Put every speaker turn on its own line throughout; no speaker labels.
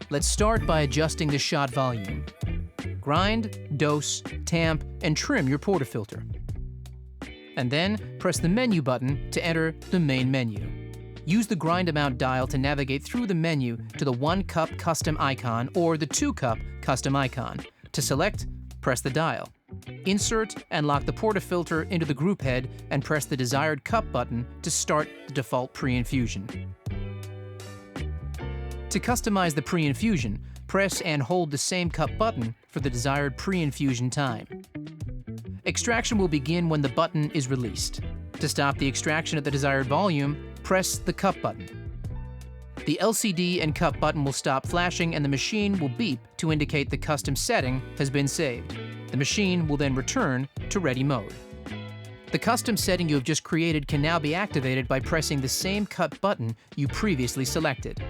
Let's start by adjusting the shot volume. Grind, dose, tamp, and trim your portafilter. And then press the menu button to enter the main menu. Use the grind amount dial to navigate through the menu to the 1 cup custom icon or the 2 cup custom icon. To select, press the dial. Insert and lock the portafilter into the group head and press the desired cup button to start the default pre-infusion. To customize the pre-infusion, press and hold the same cup button for the desired pre-infusion time. Extraction will begin when the button is released. To stop the extraction at the desired volume, press the cup button. The LCD and cup button will stop flashing and the machine will beep to indicate the custom setting has been saved. The machine will then return to ready mode. The custom setting you have just created can now be activated by pressing the same cup button you previously selected.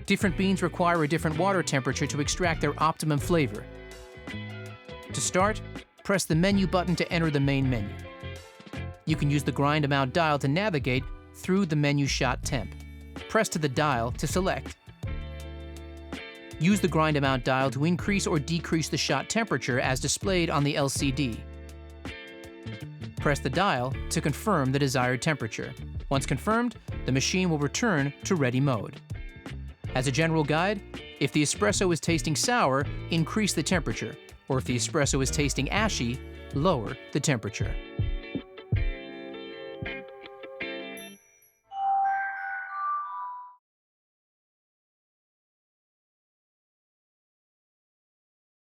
Different beans require a different water temperature to extract their optimum flavor. To start, press the menu button to enter the main menu. You can use the grind amount dial to navigate through the menu shot temp. Press to the dial to select. Use the grind amount dial to increase or decrease the shot temperature as displayed on the LCD. Press the dial to confirm the desired temperature. Once confirmed, the machine will return to ready mode. As a general guide, if the espresso is tasting sour, increase the temperature, or if the espresso is tasting ashy, lower the temperature.